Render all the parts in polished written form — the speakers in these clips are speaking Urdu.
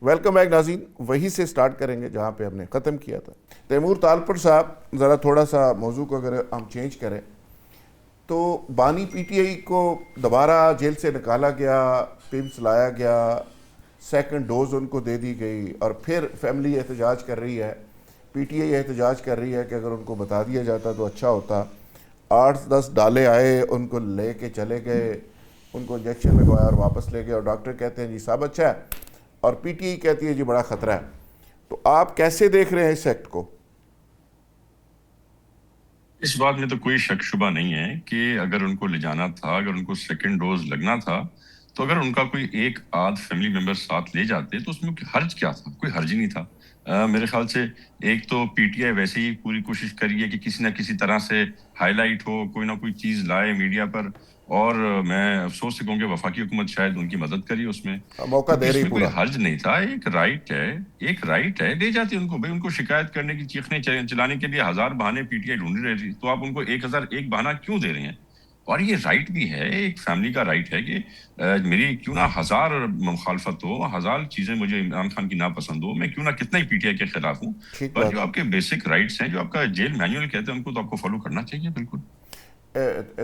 ویلکم بیک ناظرین. وہیں سے سٹارٹ کریں گے جہاں پہ ہم نے ختم کیا تھا. تیمور تالپور صاحب, ذرا تھوڑا سا موضوع کو اگر ہم چینج کریں تو بانی پی ٹی آئی کو دوبارہ جیل سے نکالا گیا, پمس لایا گیا, سیکنڈ ڈوز ان کو دے دی گئی, اور پھر فیملی احتجاج کر رہی ہے, پی ٹی آئی احتجاج کر رہی ہے کہ اگر ان کو بتا دیا جاتا تو اچھا ہوتا. 8-10 ڈالے آئے, ان کو لے کے چلے گئے, ان کو انجیکشن لگوایا اور واپس لے گئے, اور ڈاکٹر کہتے ہیں جی سب اچھا ہے, اور پی ٹی آئی کہتی ہے جی بڑا خطرہ ہے. تو آپ کیسے دیکھ رہے ہیں اس ایکٹ کو؟ اس بات میں تو کوئی شک شبہ نہیں ہے کہ اگر ان کو لے جانا تھا, اگر ان کو سیکنڈ ڈوز لگنا تھا, تو اگر ان کا کوئی ایک آدھ فیملی ممبر ساتھ لے جاتے تو اس میں حرج کیا تھا؟ کوئی حرج ہی نہیں تھا. میرے خیال سے ایک تو پی ٹی آئی ویسے ہی پوری کوشش کری ہے کہ کسی نہ کسی طرح سے ہائی لائٹ ہو, کوئی نہ کوئی چیز لائے میڈیا پر, اور میں افسوس سے کہوں کہ وفاقی حکومت شاید ان کی مدد کری اس میں, موقع کیونکہ دے اس رہی میں کوئی پورا. حرج نہیں تھا. ایک رائٹ ہے, لے جاتے ان کو. بھائی ان کو شکایت کرنے کی, چیخنے چلانے کے لیے ہزار بہانے پی ٹی آئی ڈھونڈ رہی تھی, تو آپ ان کو 1001 بہانہ کیوں دے رہے ہیں؟ اور یہ رائٹ بھی ہے, ایک فیملی کا رائٹ ہے کہ میری کیوں نہ 1000 مخالفت ہو, 1000 چیزیں مجھے عمران خان کی ناپسند ہو, میں کیوں نہ کتنا ہی پی ٹی آئی کے خلاف ہوں, ٹھیک پر بات جو ہے. آپ کے بیسک رائٹس ہیں, جو آپ کا جیل مینول کہتے ہیں, ان کو تو آپ کو فالو کرنا چاہیے. بالکل.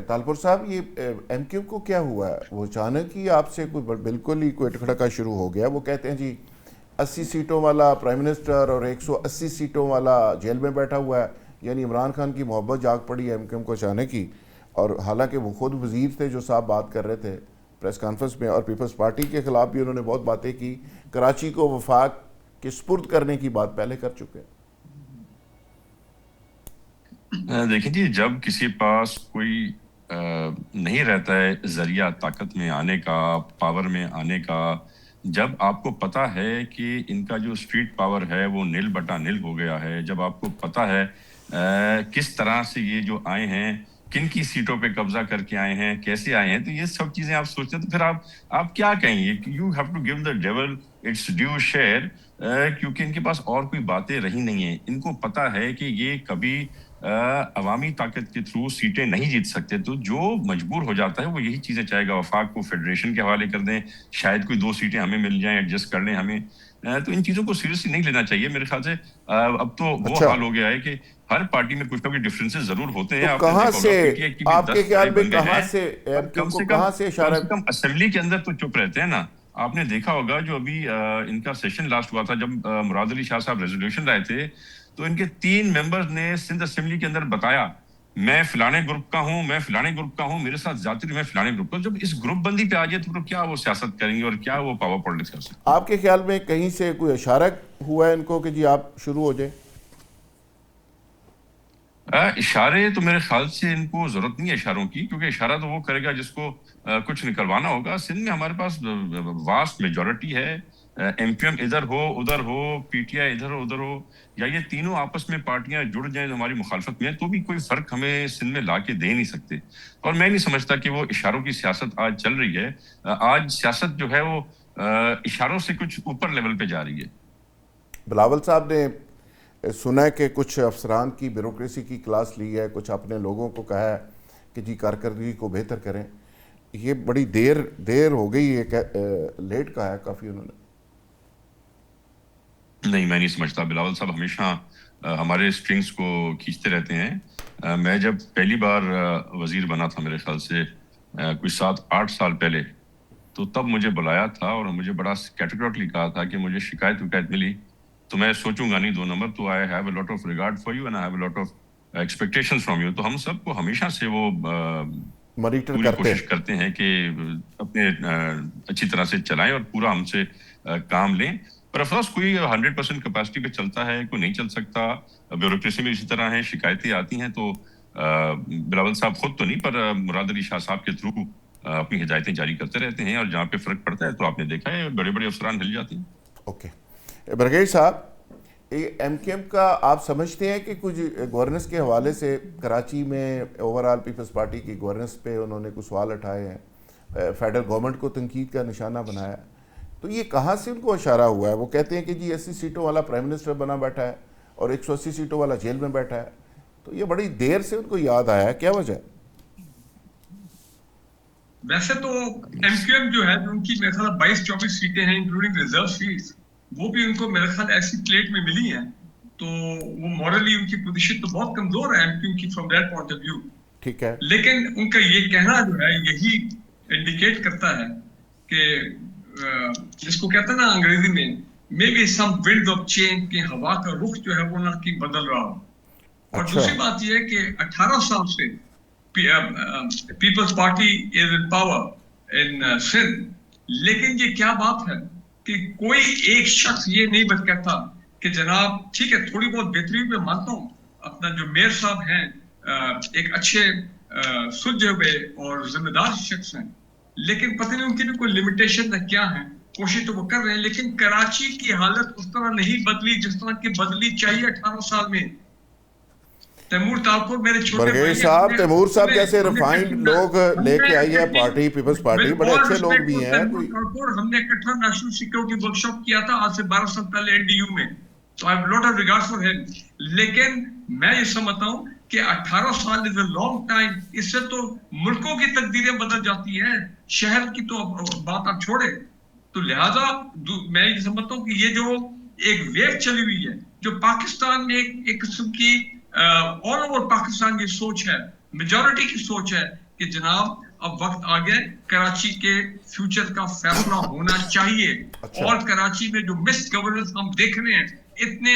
تالپور صاحب, یہ ایم کیو کو کیا ہوا ہے؟ وہ اچانک ہی آپ سے کوئی بالکل ہی کوئی ٹکڑکا شروع ہو گیا. وہ کہتے ہیں جی 80 سیٹوں والا پرائم منسٹر اور 180 سیٹوں والا جیل میں بیٹھا ہوا ہے, یعنی عمران خان کی محبت جاگ پڑی ہے ایم کیو کو اچانک ہی. اور حالانکہ وہ خود وزیر تھے جو صاحب بات کر رہے تھے پریس کانفرنس میں, اور پیپلز پارٹی کے خلاف بھی انہوں نے بہت باتیں کی. کراچی کو وفاق کے سپرد کرنے کی بات پہلے کر چکے ہیں. دیکھیں جی, جب کسی پاس کوئی نہیں رہتا ہے ذریعہ طاقت میں آنے کا, پاور میں آنے کا, جب آپ کو پتا ہے کہ ان کا جو اسٹریٹ پاور ہے وہ نل بٹا نل ہو گیا ہے, جب آپ کو پتا ہے کس طرح سے یہ جو آئے ہیں, کن کی سیٹوں پہ قبضہ کر کے آئے ہیں, کیسے آئے ہیں, تو یہ سب چیزیں آپ سوچتے ہیں تو پھر آپ کیا کہیں گے؟ You have to give the devil its due share, کیونکہ ان کے پاس اور کوئی باتیں رہی نہیں ہیں. ان کو پتا ہے کہ یہ کبھی عوامی طاقت کے تھرو سیٹیں نہیں جیت سکتے, تو جو مجبور ہو جاتا ہے وہ یہی چیزیں چاہے گا. وفاق کو فیڈریشن کے حوالے کر دیں, شاید کوئی 2 سیٹیں ہمیں مل جائیں, ایڈجسٹ کر لیں ہمیں. تو ان چیزوں کو سیریسلی نہیں لینا چاہیے میرے خیال سے. اب تو وہ اچھا, حال ہو گیا ہے کہ ہر پارٹی میں کچھ نہ کچھ ڈفرینسز ضرور ہوتے ہیں. تو آپ نے کہاں دیکھا سے ہوگا پی ٹی آئی کی بھی آپ کے 10 خیال ادارے میں بن گئے کہاں ہیں, سے پر ایم کیو کو کہاں سے اشارہ؟ اسمبلی کے اندر تو چپ رہتے ہیں نا. آپ نے دیکھا ہوگا جو ابھی ان کا سیشن لاسٹ ہوا تھا, جب مراد علی شاہ صاحب ریزولوشن لائے تھے, تو ان کے 3 ممبرز نے سندھ اسمبلی کے اندر بتایا میں فلانے گروپ کا ہوں, میں فلانے گروپ کا ہوں, میرے ساتھ ذاتی میں فلانے گروپ کا. جب اس گروپ بندی پہ آ جائے تو کیا وہ سیاست کریں گے اور کیا وہ پاور پالیٹکس کر سکتے ہیں؟ آپ کے خیال میں کہیں سے کوئی اشارہ ہوا ہے ان کو کہ جی آپ شروع ہو جائیں؟ اشارے تو میرے خیال سے ان کو ضرورت نہیں ہے اشاروں کی, کیونکہ اشارہ تو وہ کرے گا جس کو کچھ نکلوانا ہوگا. سندھ میں ہمارے پاس واسٹ میجورٹی ہے, ایم کیو ایم ادھر ہو ادھر ہو, پی ٹی آئی ادھر ہو ادھر ہو, یا یہ تینوں آپس میں پارٹیاں جڑ جائیں جو ہماری مخالفت میں ہیں, تو بھی کوئی فرق ہمیں سندھ میں لا کے دے نہیں سکتے. اور میں نہیں سمجھتا کہ وہ اشاروں کی سیاست آج چل رہی ہے. آج سیاست جو ہے وہ اشاروں سے کچھ اوپر لیول پہ جا رہی ہے. بلاول صاحب نے سنا ہے کہ کچھ افسران کی بیوروکریسی کی کلاس لی ہے, کچھ اپنے لوگوں کو کہا ہے کہ جی کارکردگی کو بہتر کریں. یہ بڑی دیر ہو گئی ہے, لیٹ کہا ہے کافی انہوں نے. نہیں, میں نہیں سمجھتا. بلاول صاحب ہمیشہ ہمارے اسٹرنگس کو کھینچتے رہتے ہیں. میں جب پہلی بار وزیر بنا تھا میرے خیال سے کوئی 7-8 سال پہلے, تو تب مجھے بلایا تھا اور مجھے بڑا کیٹیگورکلی کہا تھا کہ مجھے شکایت ملی تو میں سوچوں گا نہیں 2 نمبر, تو I have a lot of regard for you and I have a lot of expectation from you. تو ہم سب کو ہمیشہ سے وہ مانیٹر پوری کرتے کوشش ہیں. کرتے ہیں کہ اپنے اچھی طرح سے چلائیں اور پورا ہم سے کام لیں. پر افسوس کوئی 100% کیپیسٹی پہ چلتا ہے, کوئی نہیں چل سکتا. بیوروکریسی میں اسی طرح ہے, شکایتیں آتی ہیں تو بلاول صاحب خود تو نہیں, پر مراد علی شاہ صاحب کے تھرو اپنی ہدایتیں جاری کرتے رہتے ہیں, اور جہاں پہ فرق پڑتا ہے تو آپ نے دیکھا ہے بڑے بڑے افسران ہل جاتے ہیں. اوکے, برگیج صاحب, ایم کیو ایم کا آپ سمجھتے ہیں کہ کچھ گورننس کے حوالے سے کراچی میں اوورال پیپلز پارٹی کی گورننس پہ انہوں نے کچھ سوال اٹھائے ہیں, فیڈرل گورنمنٹ کو تنقید کا نشانہ بنایا, تو یہ کہاں سے ان کو اشارہ ہوا ہے؟ وہ کہتے ہیں کہ جی 80 سیٹوں والا پرائم منسٹر بنا بیٹھا ہے اور 180 سیٹوں والا جیل میں بیٹھا ہے, تو یہ بڑی دیر سے ان کو یاد آیا ہے, کیا وجہ ہے؟ ویسے تو ایم کیو ایم جو ہے ان کی میرے خیال 22-24 سیٹیں ہیں انکلوڈنگ ریزرو سیٹس, وہ بھی ان کو میرے خیال ایسی پلیٹ میں ملی ہیں, تو وہ مورلی ان کی پوزیشن تو بہت کمزور ہے ایم کیو کی from that point of view. ٹھیک ہے, لیکن ان کا یہ کہنا جو ہے یہی انڈیکیٹ کرتا ہے کہ جس کو کہتے ہیں نا انگریزی میں maybe some wind of change, کہ ہوا کا رخ جو ہے وہ نہ کہ بدل رہا ہو. اور دوسری بات یہ ہے کہ 18 سال سے Peoples Party is in power in Sindh, لیکن یہ کیا بات ہے کہ کوئی ایک شخص یہ نہیں بس کہتا کہ جناب ٹھیک ہے تھوڑی بہت بہتری میں مانتا ہوں, اپنا جو میئر صاحب ہیں ایک اچھے سلجھے ہوئے اور ذمہ دار شخص ہیں, لیکن پتہ نہیں ان کی بھی کوئی لمیٹیشن کیا ہے. کوشش تو وہ کر رہے ہیں, لیکن کراچی کی حالت اس طرح نہیں بدلی جس طرح کی بدلی چاہیے 18 سال میں. تیمور طالپور میرے چھوٹے برگیز صاحب, تیمور صاحب جیسے ریفائنڈ لوگ لے کے آئی ہے پارٹی, پیپلز پارٹی, بڑے اچھے لوگ بھی ہیں. ہم نے اکٹھا نیشنل سیکورٹی ورک شاپ کیا تھا آج سے 12 سال پہلے این ڈی یو میں, تو I have lot of regard for ہم. لیکن میں یہ سمجھتا ہوں کہ 18 سال از اے لانگ ٹائم, اس سے تو ملکوں کی تقدیریں بدل جاتی ہیں, شہر کی تو بات آپ چھوڑے. تو لہذا میں یہ سمجھتا ہوں کہ یہ جو ایک ویو چلی ہوئی ہے جو پاکستان میں ایک قسم کی آل اوور پاکستان کی سوچ ہے, میجورٹی کی سوچ ہے کہ جناب اب وقت آ گیا کراچی کے فیوچر کا فیصلہ ہونا چاہیے. اور کراچی میں جو مس گورننس ہم دیکھ رہے ہیں اتنے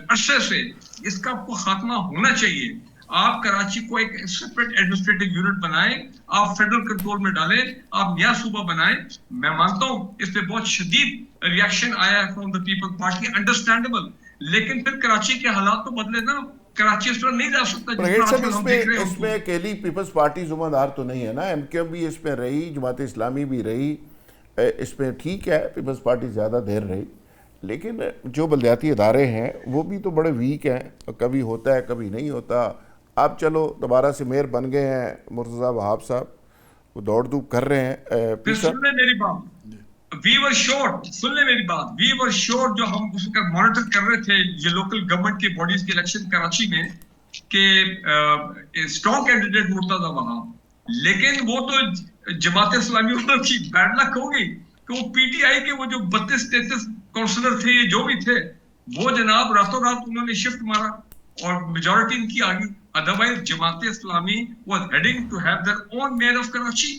عرصے سے, اس کا خاتمہ ہونا چاہیے. آپ کراچی کو ایک سیپریٹ ایڈمنسٹریٹو یونٹ بنائیں, آپ فیڈرل کنٹرول میں ڈالیں, آپ نیا صوبہ بنائیں. میں مانتا ہوں اس پہ بہت شدید ریاکشن آیا ہے from the people party, understandable, لیکن پھر کراچی کے حالات تو بدلے نا. کراچی اس طرح نہیں جا سکتا. اس میں اکیلی پیپلز پارٹی ذمہ دار تو نہیں ہے نا, ایم کیو بھی اس میں رہی, جماعت اسلامی بھی رہی, اس میں ٹھیک ہے پیپلز پارٹی زیادہ دیر رہی, لیکن جو بلدیاتی ادارے ہیں وہ بھی تو بڑے ویک ہیں, کبھی ہوتا ہے کبھی نہیں ہوتا. آپ چلو دوبارہ سے میئر بن گئے ہیں مرتضیٰ وہاب صاحب, وہ دوڑ دھوپ کر رہے ہیں. سن لیں میری بات, وی ور شورٹ, سن لیں میری بات, وی ور شورٹ جو ہم اس کا مانیٹر کر رہے تھے یہ لوکل گورنمنٹ کی باڈیز کے الیکشن کراچی میں کہ اسٹرانگ کینڈیڈیٹ مرتضیٰ وہاب, لیکن وہ تو جماعت اسلامی والوں کی بیڈ لک ہو گئی کہ وہ پی ٹی آئی کے وہ جو 32-33 کونسلر تھے یہ جو بھی تھے وہ جناب راتوں رات انہوں نے شفٹ مارا اور میجورٹی ان کی آ گئی. Otherwise Jamaat Islami was heading to have their own mayor of Karachi,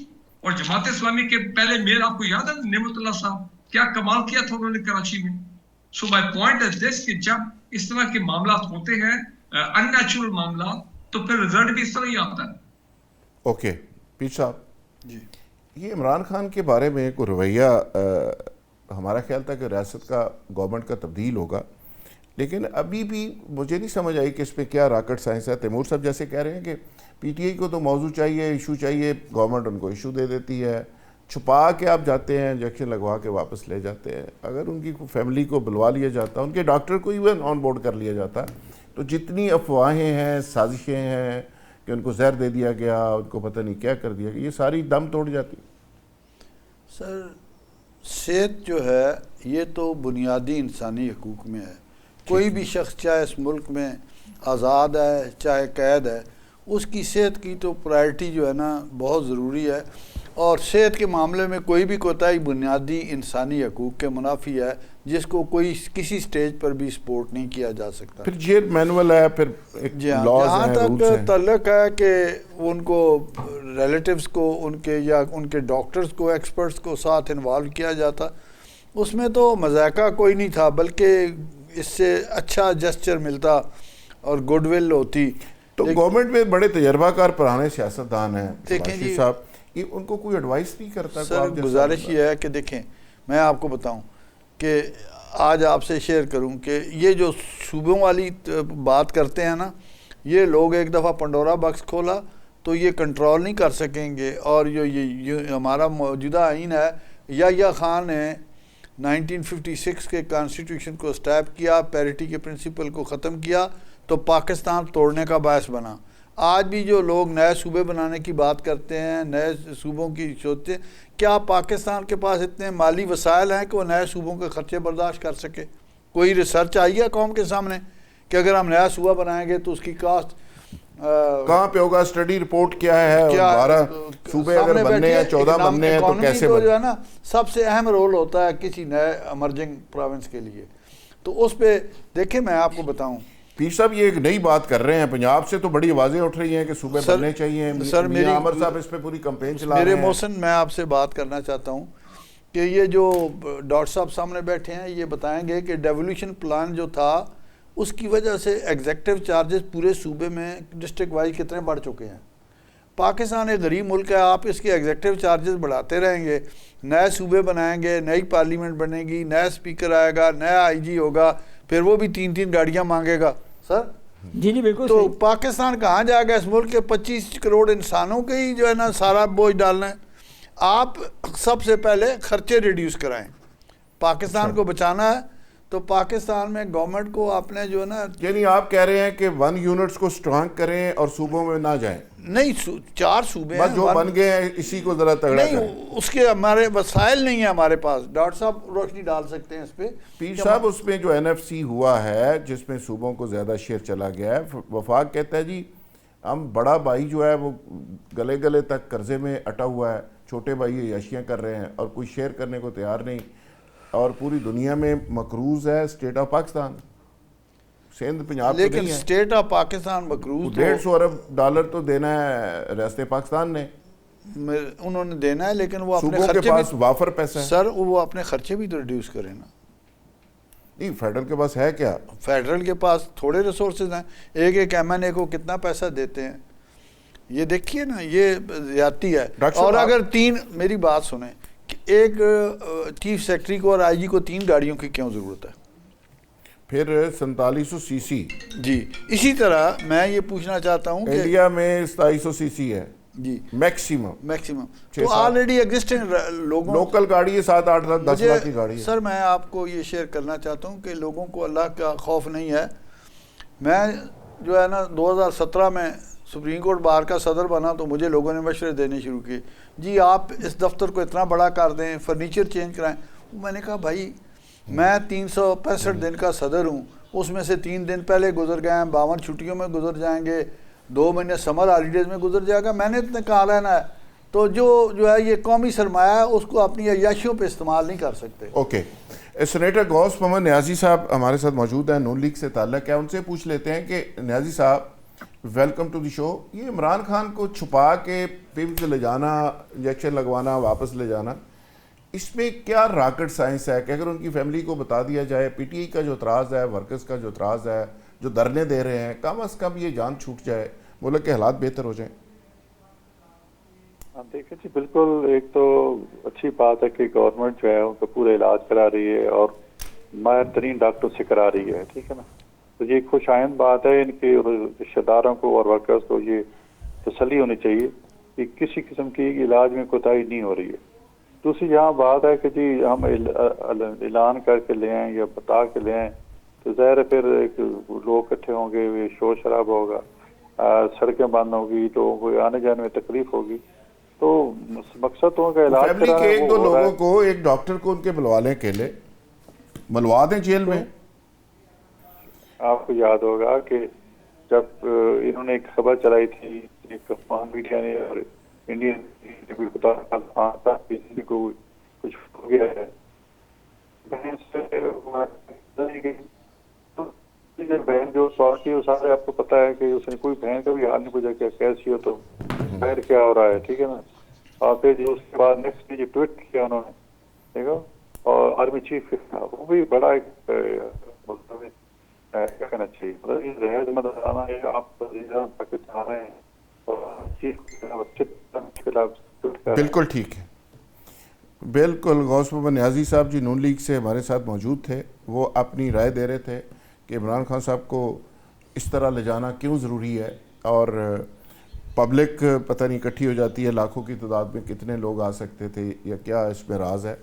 اور جماعت اسلامی کے پہلے میئر آپ کو یاد ہے نعمت اللہ صاحب, کیا کمال کیا تھا انہوں نے کراچی میں. سو مائی پوائنٹ از دس کہ جب اس طرح کے معاملات ہوتے ہیں ان نیچرل معاملات, تو پھر رزلٹ بھی اس طرح ہی آتا ہے. اوکے پیر صاحب جی, یہ عمران خان کے بارے میں کوئی رویہ, ہمارا خیال تھا کہ ریاست کا گورنمنٹ کا تبدیل ہوگا, لیکن ابھی بھی مجھے نہیں سمجھ آئی کہ اس پہ کیا راکٹ سائنس ہے. تیمور صاحب جیسے کہہ رہے ہیں کہ پی ٹی آئی کو تو موضوع چاہیے, ایشو چاہیے, گورنمنٹ ان کو ایشو دے دیتی ہے, چھپا کے آپ جاتے ہیں, انجیکشن لگوا کے واپس لے جاتے ہیں. اگر ان کی فیملی کو بلوا لیا جاتا, ان کے ڈاکٹر کو ایون آن بورڈ کر لیا جاتا, تو جتنی افواہیں ہیں, سازشیں ہیں کہ ان کو زہر دے دیا گیا, ان کو پتہ نہیں کیا کر دیا گیا, یہ ساری دم توڑ جاتی. سر صحت جو ہے یہ تو بنیادی انسانی حقوق میں ہے. کوئی بھی شخص چاہے اس ملک میں آزاد ہے چاہے قید ہے, اس کی صحت کی تو پرائرٹی جو ہے نا بہت ضروری ہے, اور صحت کے معاملے میں کوئی بھی کوتاہی بنیادی انسانی حقوق کے منافی ہے جس کو کوئی کسی سٹیج پر بھی سپورٹ نہیں کیا جا سکتا. پھر جیل مینول ہے, پھر جہاں تک تعلق ہے کہ ان کو ریلیٹیوز کو ان کے یا ان کے ڈاکٹرز کو ایکسپرٹس کو ساتھ انوالو کیا جاتا, اس میں تو مذائقہ کوئی نہیں تھا, بلکہ اس سے اچھا جسچر ملتا اور گڈ ول ہوتی. تو گورنمنٹ میں بڑے تجربہ کار پرانے سیاستدان ہیں دیکھیں صاحب, یہ ان کو کوئی ایڈوائس نہیں کرتا. سر گزارش یہ ہے کہ دیکھیں میں آپ کو بتاؤں کہ آج آپ سے شیئر کروں کہ یہ جو صوبوں والی بات کرتے ہیں نا, یہ لوگ ایک دفعہ پنڈورا باکس کھولا تو یہ کنٹرول نہیں کر سکیں گے. اور یہ ہمارا موجودہ آئین ہے, یا خان نے 1956 کے کانسٹیٹیوشن کو اسٹیپ کیا, پیرٹی کے پرنسپل کو ختم کیا, تو پاکستان توڑنے کا باعث بنا. آج بھی جو لوگ نئے صوبے بنانے کی بات کرتے ہیں, نئے صوبوں کی سوچتے ہیں, کیا پاکستان کے پاس اتنے مالی وسائل ہیں کہ وہ نئے صوبوں کے خرچے برداشت کر سکے؟ کوئی ریسرچ آئی ہے قوم کے سامنے کہ اگر ہم نیا صوبہ بنائیں گے تو اس کی کاسٹ کہاں پہ ہوگا, اسٹڈی رپورٹ کیا ہے, اور 12 صوبے اگر بننے ہیں, 14 بننے ہیں, تو کیسے جو ہے نا سب سے اہم رول ہوتا ہے کسی نئے ایمرجنگ پروونس کے لیے. تو اس پہ دیکھیں میں آپ کو بتاؤں, پیر صاحب یہ ایک نئی بات کر رہے ہیں, پنجاب سے تو بڑی آوازیں اٹھ رہی ہیں کہ صوبے بننے چاہیے. سر میری عامر صاحب اس پہ پوری کمپین چلا رہے میرے ہیں. محسن میں آپ سے بات کرنا چاہتا ہوں کہ یہ جو ڈاکٹر صاحب سامنے بیٹھے ہیں یہ بتائیں گے کہ ڈیولوشن پلان جو تھا اس کی وجہ سے ایگزیکٹو چارجز پورے صوبے میں ڈسٹرکٹ وائز کتنے بڑھ چکے ہیں. پاکستان ایک غریب ملک ہے, آپ اس کے ایگزیکٹو چارجز بڑھاتے رہیں گے, نئے صوبے بنائیں گے, نئی پارلیمنٹ بنے گی, نیا اسپیکر آئے گا, نیا آئی جی ہوگا, پھر وہ بھی 3 گاڑیاں مانگے گا. سر جی بالکل. تو پاکستان کہاں جائے گا؟ اس ملک کے 25 کروڑ انسانوں کے ہی جو ہے نا سارا بوجھ ڈالنا ہے. آپ سب سے پہلے خرچے ریڈیوس کرائیں. پاکستان کو بچانا ہے تو پاکستان میں گورنمنٹ کو آپ نے جو ہے نا, یعنی آپ کہہ رہے ہیں کہ 1 یونٹس کو سٹرانگ کریں اور صوبوں میں نہ جائیں. نہیں 4 صوبے ہیں, بس جو بن گئے ہیں اسی کو ذرا تگڑا نہیں کریں. اس کے ہمارے وسائل نہیں ہیں ہمارے پاس. ڈاکٹر صاحب روشنی ڈال سکتے ہیں اس پہ. پیر صاحب اس میں جو NFC ہوا ہے جس میں صوبوں کو زیادہ شیئر چلا گیا ہے, وفاق کہتا ہے جی ہم بڑا بھائی جو ہے وہ گلے گلے تک قرضے میں اٹا ہوا ہے, چھوٹے بھائی عیاشیاں کر رہے ہیں اور کوئی شیئر کرنے کو تیار نہیں, اور پوری دنیا میں مقروض ہے اسٹیٹ آف پاکستان. سندھ پنجاب لیکن اسٹیٹ آف پاکستان مقروض $150 ارب تو دینا ہے ریاست پاکستان نے, انہوں نے دینا ہے, لیکن وہ اپنے صوبوں کے خرچے پاس بھی وافر پیسہ ہے. سر وہ اپنے خرچے بھی تو ریڈیوس کریں نا. نہیں فیڈرل کے پاس ہے کیا؟ فیڈرل کے پاس تھوڑے ریسورسز ہیں. ایک MNA کو کتنا پیسہ دیتے ہیں یہ دیکھیے نا, یہ زیادتی ہے. اور اگر 3 میری بات سنیں کہ ایک چیف سیکرٹری کو اور آئی جی کو 3 گاڑیوں کی کیوں ضرورت ہے؟ پھر 4700 cc. جی اسی طرح میں یہ پوچھنا چاہتا ہوں کہ انڈیا میں 2700 cc ہے جی میکسیمم. تو آلریڈی ایگزسٹنگ لوگوں لوکل گاڑی ہے 7-8 لاکھ 10 لاکھ کی گاڑی ہے. سر میں آپ کو یہ شیئر کرنا چاہتا ہوں کہ لوگوں کو اللہ کا خوف نہیں ہے. میں جو ہے نا 2017 میں سپریم کورٹ بار کا صدر بنا تو مجھے لوگوں نے مشورے دینے شروع کیے, جی آپ اس دفتر کو اتنا بڑا کر دیں, فرنیچر چینج کرائیں. میں نے کہا بھائی میں 365 دن کا صدر ہوں, اس میں سے 3 دن پہلے گزر گئے ہیں, 52 چھٹیوں میں گزر جائیں گے, 2 مہینے سمر ہالیڈیز میں گزر جائے گا. میں نے اتنے کہا رہنا ہے. تو جو ہے یہ قومی سرمایہ ہے اس کو اپنی عیاشیوں پہ استعمال نہیں کر سکتے. اوکے, سینیٹر غوث محمد نیازی صاحب ہمارے ساتھ موجود ہیں, نون لیگ سے تعلق ہے. ان سے پوچھ لیتے ہیں کہ نیازی صاحب ویلکم ٹو دی شو. یہ عمران خان کو چھپا کے پیمز لے جانا, انجیکشن لگوانا, واپس لے جانا, اس میں کیا راکٹ سائنس ہے کہ اگر ان کی فیملی کو بتا دیا جائے PTI کا جو اعتراض ہے, ورکرز کا جو اعتراض ہے, جو دھرنے دے رہے ہیں, کم از کم یہ جان چھوٹ جائے, ملک کے حالات بہتر ہو جائیں. دیکھیں جی بالکل, ایک تو اچھی بات ہے کہ گورنمنٹ جو ہے ان کا پورا علاج کرا رہی ہے اور ماہر ترین ڈاکٹر سے کرا رہی ہے, ٹھیک ہے نا. تو یہ خوش آئند بات ہے. ان کے رشتہ داروں کو اور ورکرز کو یہ تسلی ہونی چاہیے کہ کسی قسم کی علاج میں کوتاہی نہیں ہو رہی ہے. دوسری یہاں بات ہے کہ جی ہم اعلان کر کے لے آئیں یا بتا کے لے آئیں تو ظاہر ہے پھر ایک لوگ اکٹھے ہوں گے, شور شرابہ ہوگا, سڑکیں بند ہوگی, لوگوں کو آنے جانے میں تکلیف ہوگی. تو مقصد تو ان کا علاج فیملی کے 1-2 لوگوں کو, ایک ڈاکٹر کو ان کے بلوا لیں, اکیلے ملوا دیں جیل میں. آپ کو یاد ہوگا کہ جب انہوں نے ایک خبر چلائی تھی ایک افغان میڈیا نے اور انڈین کو کچھ ہو گیا ہے, بہن جو سوال کی اس سارے آپ کو پتا ہے کہ اس نے کوئی بہن کا بھی حال نہیں پوچھا کہ کیسی ہو تو خیر کیا ہو رہا ہے, ٹھیک ہے نا. اور پھر جو اس کے بعد نیکسٹ ڈے جو ٹویٹ کیا انہوں نے, ٹھیک ہے, اور آرمی چیف وہ بھی بڑا ایک کیا کہنا چاہیے, مطلب رہز مدارانہ ہے. آپ پاکستان رہے ہیں بالکل ٹھیک ہے. بالکل غوث محمد نیازی صاحب جی نون لیگ سے ہمارے ساتھ موجود تھے. وہ اپنی رائے دے رہے تھے کہ عمران خان صاحب کو اس طرح لے جانا کیوں ضروری ہے, اور پبلک پتہ نہیں اکٹھی ہو جاتی ہے, لاکھوں کی تعداد میں کتنے لوگ آ سکتے تھے یا کیا اس میں راز ہے,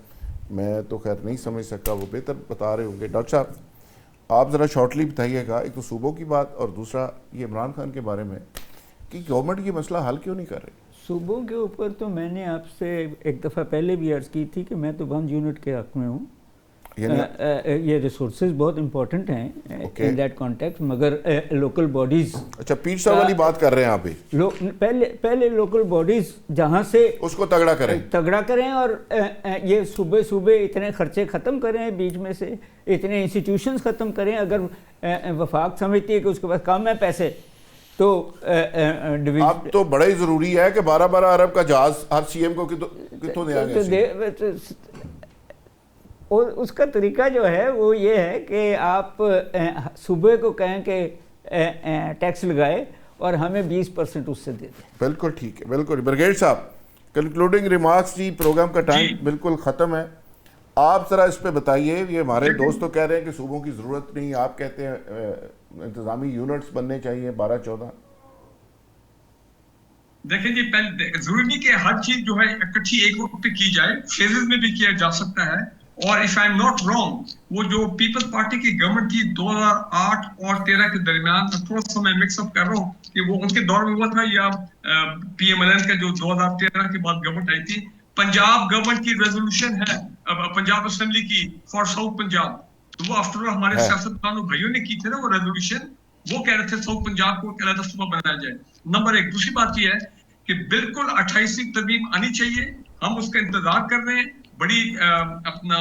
میں تو خیر نہیں سمجھ سکا, وہ بہتر بتا رہے ہوں گے. ڈاکٹر صاحب آپ ذرا شارٹلی بتائیے گا, ایک تو صوبوں کی بات اور دوسرا یہ عمران خان کے بارے میں کہ گورنمنٹ یہ مسئلہ حل کیوں نہیں کر رہی. صوبوں کے اوپر تو میں نے آپ سے ایک دفعہ پہلے بھی عرض کی تھی کہ میں تو 1 یونٹ کے حق میں ہوں. یہ ریسورسز بہت امپورٹنٹ ہیں ان دیٹ کانٹیکٹ، مگر لوکل باڈیز، اچھا پیر صاحب والی بات کر رہے ہیں آپ بھی، پہلے لوکل باڈیز جہاں سے اس کو تگڑا کریں اور یہ صوبے اتنے خرچے ختم کریں، بیچ میں سے اتنے انسٹیٹیوشنز ختم کریں. اگر وفاق سمجھتی ہے کہ اس کے پاس کم ہے پیسے تو اب تو بڑا ہی ضروری ہے کہ 12 ارب کا جہاز ہر سی ایم کو کتوں دیا گیا. اور اس کا طریقہ جو ہے وہ یہ ہے کہ آپ صوبے کو کہیں کہ ٹیکس لگائے اور ہمیں 20% اس سے دے دیں. بالکل ٹھیک ہے، بالکل. بریگیڈ صاحب کنکلوڈنگ ریمارکس جی، پروگرام کا ٹائم بالکل ختم ہے. آپ ذرا اس پہ بتائیے، یہ ہمارے دوست تو کہہ رہے ہیں کہ صوبوں کی ضرورت نہیں، آپ کہتے ہیں انتظامی یونٹس بننے چاہیے 12-14. دیکھیں جی، پہلے ضروری نہیں کہ ہر چیز جو ہے اکٹھی ایک وقت پہ کی جائے، فیزز میں بھی کیا جا سکتا ہے. اور if I'm not wrong، وہ جو پیپلز پارٹی کی گورنمنٹ تھی 2008 اور 13 کے درمیان، تھوڑا سا میں مکس اپ کر رہا ہوں کہ وہ ان کے دور میں ہوا تھا یا پی ایم ایل این کا جو 2013 کے بعد گورنمنٹ آئی تھی. پنجاب گورنمنٹ کی ریزولوشن ہے پنجاب اسمبلی کی فار ساؤتھ پنجاب، تو وہ آفٹر ہمارے سیاستدانوں بھائیوں نے کی تھی نا وہ ریزولوشن، وہ کہہ رہے تھے ساؤتھ پنجاب کو علیحدہ صوبہ بنایا جائے. نمبر 1. دوسری بات یہ ہے کہ بالکل 28ویں ترمیم آنی چاہیے، ہم اس کا انتظار کر رہے ہیں، بڑی اپنا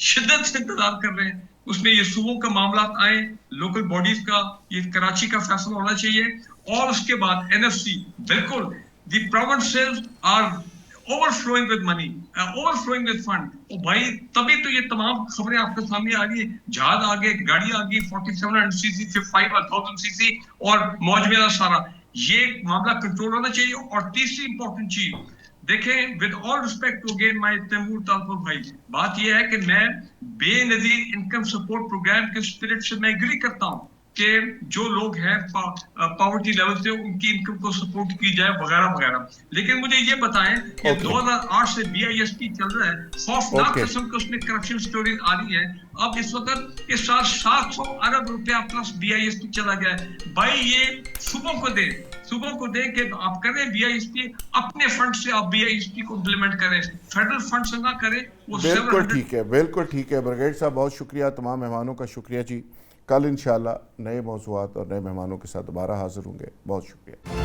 شدت سے انتظار کر رہے ہیں. اس میں یہ صوبوں کا معاملات آئیں، لوکل باڈیز کا، یہ کراچی کا فیصلہ ہونا چاہیے. اور اس کے بعد این ایف سی، بالکل the provinces are overflowing with money, overflowing with fund. اور بھائی تبھی تو یہ تمام خبریں آپ کے سامنے آ رہی ہیں، جہاز آگے، گاڑی آگے 4700 cc سے 5000 cc اور موج میرا سارا. یہ معاملہ کنٹرول ہونا چاہیے. اور تیسری امپورٹنٹ چیز دیکھیں، with all respect to again my Taimur Talpur بھائی، بات یہ ہے کہ میں Benazir income support programme کے اسپرٹ سے میں ایگری کرتا ہوں کہ جو لوگ ہیں پاورٹی لیول سے ان کی انکم کو سپورٹ کی جائے وغیرہ وغیرہ. لیکن مجھے یہ بتائیں کہ 2008 سے بی آئی ایس پی چل رہا ہے، خوفناک قسم کے اس میں کرپشن سٹوریز آ رہی ہیں. اب اس وقت اس سال 700 ارب روپیہ plus B I S P چلا گیا ہے. بھائی یہ صوبوں کو دے کہ آپ کریں بی آئی ایس پی اپنے فنڈ سے، آپ بی آئی ایس پی کو امپلیمنٹ کریں، فیڈرل فنڈ سے نہ کریں. بالکل ٹھیک ہے، بالکل ٹھیک ہے. بریگیڈ صاحب بہت شکریہ، تمام مہمانوں کا شکریہ جی. کل انشاءاللہ نئے موضوعات اور نئے مہمانوں کے ساتھ دوبارہ حاضر ہوں گے. بہت شکریہ.